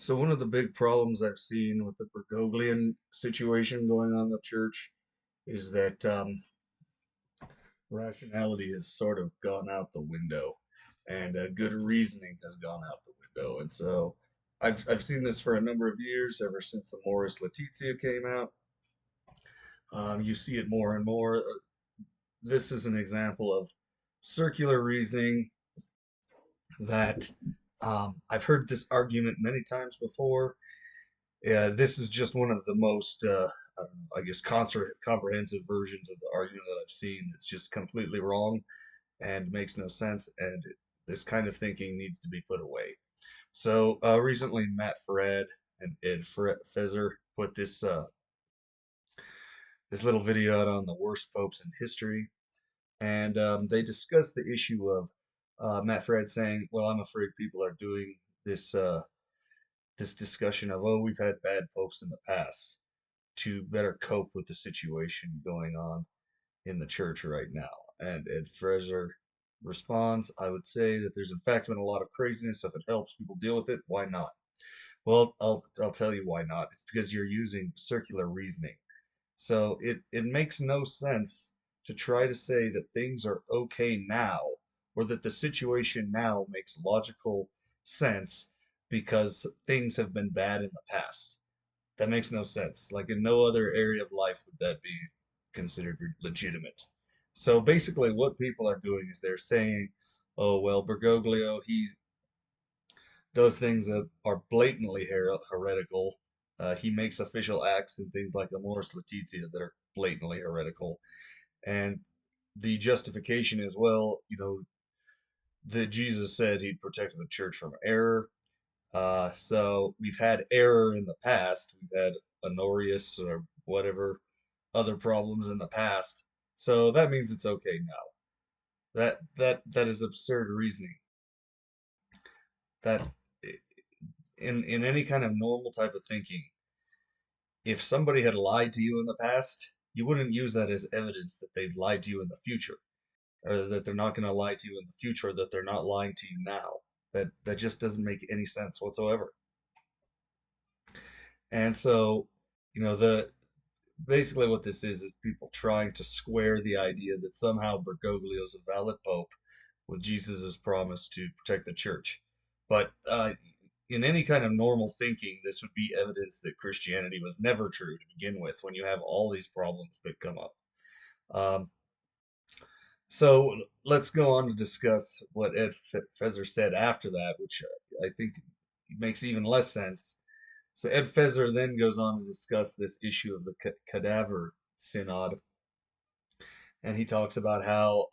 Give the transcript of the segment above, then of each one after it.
So one of the big problems I've seen with the Bergoglian situation going on in the church is that rationality has sort of gone out the window, and good reasoning has gone out the window. And so I've seen this for a number of years, ever since Amoris Laetitia came out. You see it more and more. This is an example of circular reasoning that I've heard this argument many times before. Yeah, this is just one of the most, I don't know, I guess, comprehensive versions of the argument that I've seen. It's just completely wrong and makes no sense, and this kind of thinking needs to be put away. So recently, Matt Fred and Feser put this little video out on the worst popes in history, and they discussed the issue of Matt Fred saying, "Well, I'm afraid people are doing this discussion of, oh, we've had bad popes in the past, to better cope with the situation going on in the church right now." And Ed Fraser responds, "I would say that there's in fact been a lot of craziness. If it helps people deal with it, why not?" Well, I'll tell you why not. It's because you're using circular reasoning. So it makes no sense to try to say that things are okay now, or that the situation now makes logical sense because things have been bad in the past. That makes no sense. Like, in no other area of life would that be considered legitimate. So basically, what people are doing is they're saying, "Oh well, Bergoglio, he does things that are blatantly heretical. He makes official acts and things like Amoris Laetitia that are blatantly heretical." And the justification is, well, that Jesus said he'd protect the church from error. So we've had error in the past. We've had Honorius or whatever other problems in the past. So that means it's okay now. That is absurd reasoning. That in any kind of normal type of thinking, if somebody had lied to you in the past, you wouldn't use that as evidence that they've lied to you in the future, or that they're not going to lie to you in the future, or that they're not lying to you now. That just doesn't make any sense whatsoever. And so, the basically what this is people trying to square the idea that somehow Bergoglio is a valid pope with Jesus' promise to protect the church. But in any kind of normal thinking, this would be evidence that Christianity was never true to begin with when you have all these problems that come up. Um, so let's go on to discuss what Ed Feser said after that, which I think makes even less sense. So Ed Feser then goes on to discuss this issue of the cadaver synod, and he talks about how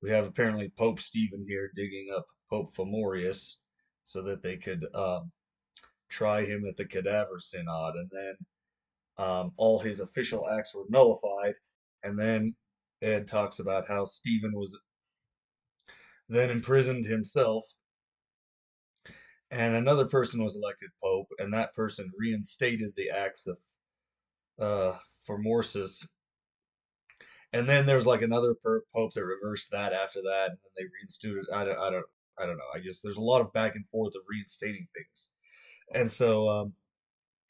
we have apparently Pope Stephen here digging up Pope Fomorius so that they could try him at the cadaver synod, and then all his official acts were nullified. And then Ed talks about how Stephen was then imprisoned himself, and another person was elected pope, and that person reinstated the acts of uh, Formorsus. And then there's like another pope that reversed that after that, and then they reinstated. I don't know. I guess there's a lot of back and forth of reinstating things, and so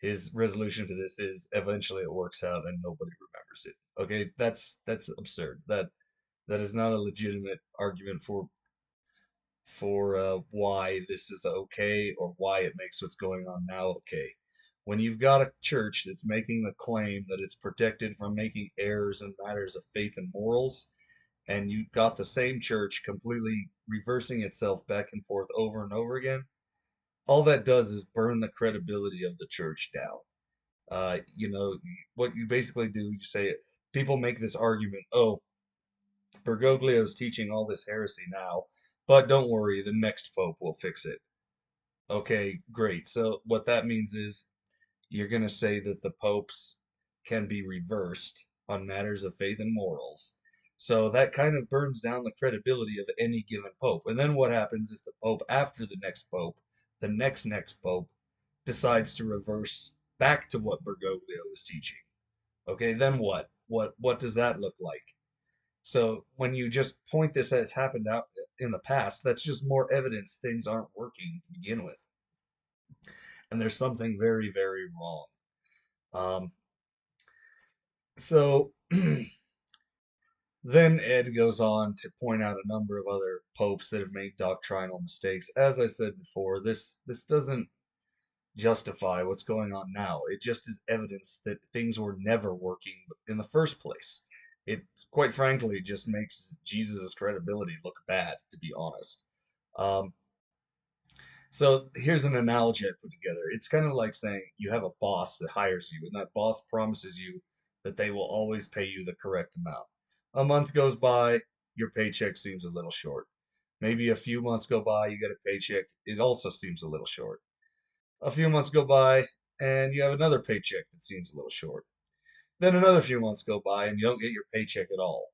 his resolution to this is eventually it works out and nobody remembers it. Okay, that's absurd. That is not a legitimate argument for why this is okay or why it makes what's going on now okay. When you've got a church that's making the claim that it's protected from making errors in matters of faith and morals, and you've got the same church completely reversing itself back and forth over and over again, all that does is burn the credibility of the church down. You know, what you basically do, you say, people make this argument, oh, Bergoglio is teaching all this heresy now, but don't worry, the next pope will fix it. Okay, great. So what that means is you're going to say that the popes can be reversed on matters of faith and morals. So that kind of burns down the credibility of any given pope. And then what happens if the pope after the next pope, the next pope, decides to reverse back to what Bergoglio was teaching? Okay, then what? What does that look like? So when you just point this as happened out in the past, that's just more evidence things aren't working to begin with. and there's something very, very wrong. Um, so then Ed goes on to point out a number of other popes that have made doctrinal mistakes. As I said before, this doesn't justify what's going on now. It just is evidence that things were never working in the first place. It, quite frankly, just makes Jesus' credibility look bad, to be honest. Um, so here's an analogy I put together. It's kind of like saying you have a boss that hires you, and that boss promises you that they will always pay you the correct amount. A month goes by, your paycheck seems a little short. Maybe a few months go by, you get a paycheck, it also seems a little short. A few months go by, and you have another paycheck that seems a little short. Then another few months go by, and you don't get your paycheck at all.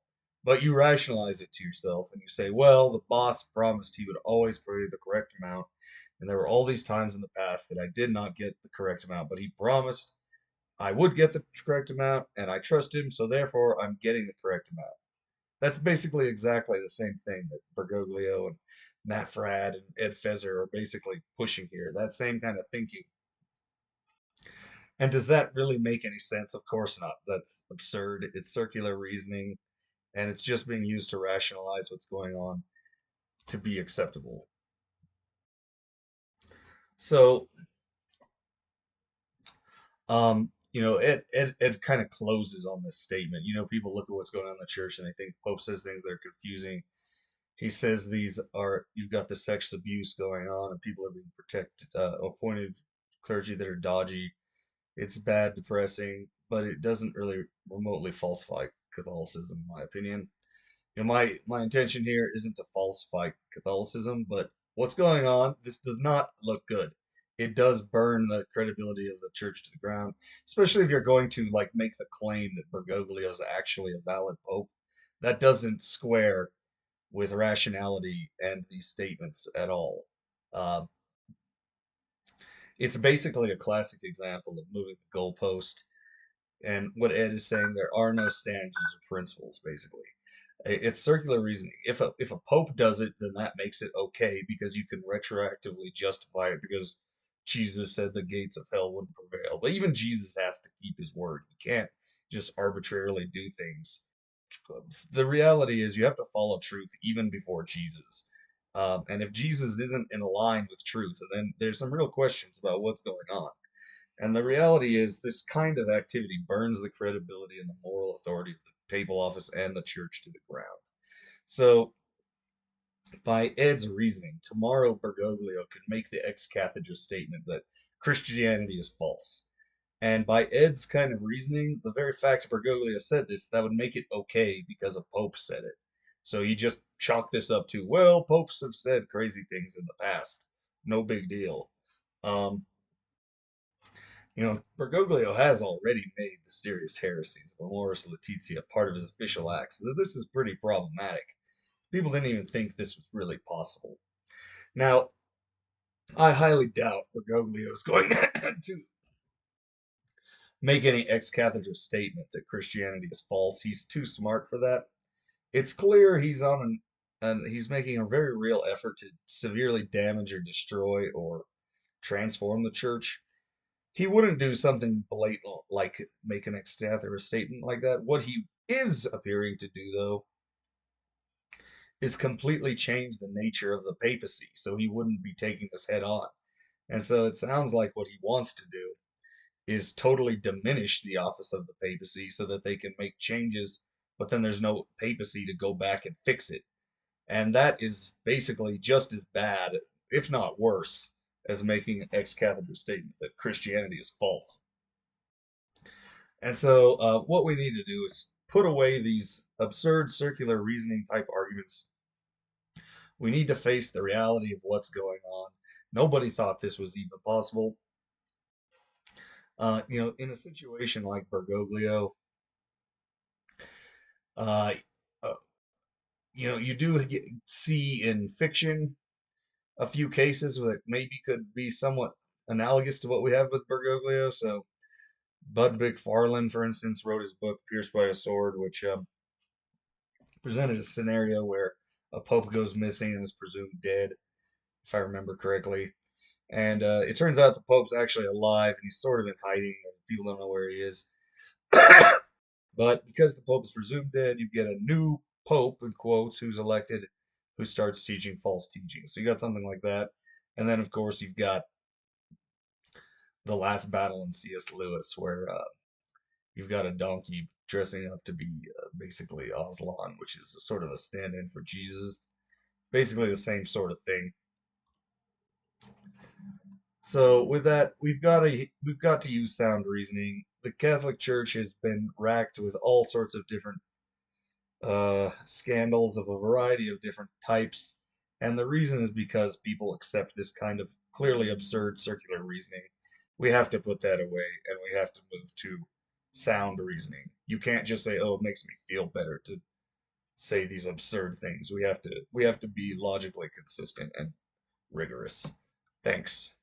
But you rationalize it to yourself, and you say, well, the boss promised he would always pay you the correct amount, and there were all these times in the past that I did not get the correct amount, but he promised I would get the correct amount, and I trust him, so therefore I'm getting the correct amount. That's basically exactly the same thing that Bergoglio and Matt Fradd and Ed Feser are basically pushing here. That same kind of thinking. And does that really make any sense? Of course not. That's absurd. It's circular reasoning, and it's just being used to rationalize what's going on to be acceptable. So, it kind of closes on this statement. People look at what's going on in the church and they think Pope says things that are confusing. He says you've got the sex abuse going on and people are being protected, appointed clergy that are dodgy. It's bad, depressing, but it doesn't really remotely falsify Catholicism, in my opinion. My intention here isn't to falsify Catholicism, but what's going on, this does not look good. It does burn the credibility of the church to the ground, especially if you're going to like make the claim that Bergoglio is actually a valid pope. That doesn't square with rationality and these statements at all. Uh, it's basically a classic example of moving the goalpost. And what Ed is saying, there are no standards or principles, basically. It's circular reasoning. If a pope does it, then that makes it okay because you can retroactively justify it because Jesus said the gates of hell wouldn't prevail. But even Jesus has to keep his word. You can't just arbitrarily do things. The reality is you have to follow truth even before Jesus. And if Jesus isn't in line with truth, then there's some real questions about what's going on. And the reality is, this kind of activity burns the credibility and the moral authority of the papal office and the church to the ground. So, by Ed's reasoning, tomorrow Bergoglio could make the ex cathedra statement that Christianity is false. And by Ed's kind of reasoning, the very fact Bergoglio said this, that would make it okay because a pope said it. So you just chalk this up to, well, popes have said crazy things in the past. No big deal. Um, Bergoglio has already made the serious heresies of Amoris Laetitia part of his official acts, so this is pretty problematic. People didn't even think this was really possible. Now, I highly doubt Bergoglio is going to make any ex cathedra statement that Christianity is false. He's too smart for that. It's clear he's on and he's making a very real effort to severely damage or destroy or transform the church. He wouldn't do something blatant like make an ecstath or a statement like that. What he is appearing to do, though, is completely change the nature of the papacy so he wouldn't be taking this head on. And so it sounds like what he wants to do is totally diminish the office of the papacy so that they can make changes, but then there's no papacy to go back and fix it. And that is basically just as bad, if not worse, as making an ex cathedra statement that Christianity is false. And so, what we need to do is put away these absurd circular reasoning type arguments. We need to face the reality of what's going on. Nobody thought this was even possible. In a situation like Bergoglio, uh, uh, you do see in fiction a few cases that maybe could be somewhat analogous to what we have with Bergoglio. So, Bud McFarlane, for instance, wrote his book "Pierced by a Sword," which presented a scenario where a pope goes missing and is presumed dead, if I remember correctly. And it turns out the Pope's actually alive, and he's sort of in hiding. People don't know where he is. But because the Pope is presumed dead, you get a new Pope, in quotes, who's elected, who starts teaching false teaching. So you got something like that. And then, of course, you've got the last battle in C.S. Lewis, where you've got a donkey dressing up to be basically Aslan, which is a sort of a stand-in for Jesus. Basically the same sort of thing. So with that, we've got to use sound reasoning. The Catholic Church has been racked with all sorts of different scandals of a variety of different types, and the reason is because people accept this kind of clearly absurd circular reasoning. We have to put that away, and we have to move to sound reasoning. You can't just say, "Oh, it makes me feel better to say these absurd things." We have to be logically consistent and rigorous. Thanks.